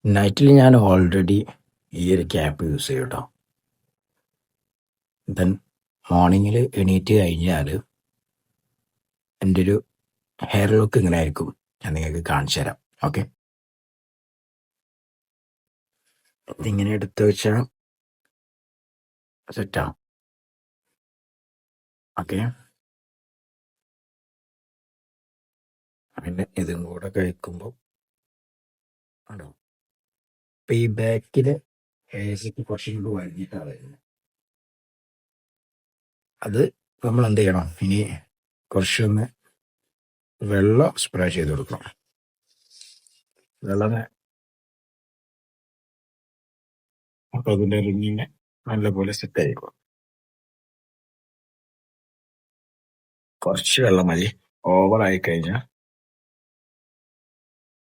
നൈറ്റിൽ ഞാൻ ഓൾറെഡി ഈ ഒരു ക്യാപ്പ് യൂസ് ചെയ്യും കേട്ടോ. ദെൻ മോർണിംഗിൽ എണീറ്റ് കഴിഞ്ഞാൽ എൻ്റെ ഒരു ഹെയർ ലുക്ക് ഇങ്ങനെ ആയിരിക്കും. ഞാൻ നിങ്ങൾക്ക് കാണിച്ചു തരാം. ഓക്കെ, ഇതിങ്ങനെ എടുത്ത് വെച്ചാൽ സെറ്റാ. ഓക്കെ, പിന്നെ ഇതും കൂടെ കഴിക്കുമ്പോൾ ഉണ്ടോ, ഇപ്പം ഈ ബാക്കിൽ ഹെയർസിക്ക് കുറച്ചും കൂടി വലിഞ്ഞിട്ടാണ് വരുന്നത്. അത് നമ്മൾ എന്ത് ചെയ്യണം, ഇനി കുറച്ചൊന്ന് വെള്ളം സ്പ്രേ ചെയ്ത് കൊടുക്കണം. വെള്ളം അപ്പോൾ അതിൻ്റെ റിങ്ങിനെ നല്ലപോലെ സെറ്റ് ആയിരിക്കും. കുറച്ച് വെള്ളം മതി, ഓവർ ആയി കഴിഞ്ഞാൽ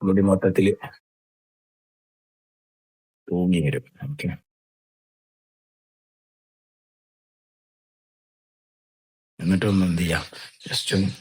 മുടി മൊത്തത്തിൽ തൂങ്ങി വരും. ഓക്കെ, എന്നിട്ടൊന്ന് എന്ത് ചെയ്യാം, ജസ്റ്റ് ഒന്ന്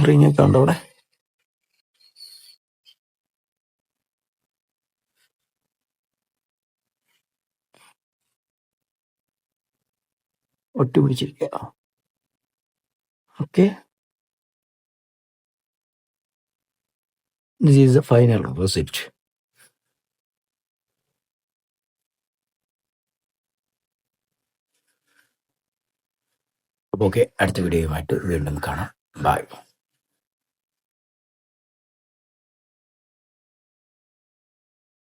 റിങ്ങൊക്കെ ഉണ്ടോ അവിടെ? ഒട്ടി പിടിച്ചിരിക്കുക. Okay, this is the final result. അപ്പോൾ ഓക്കെ, അടുത്ത വീഡിയോയുമായിട്ട് വീണ്ടും കാണാം. ബൈ.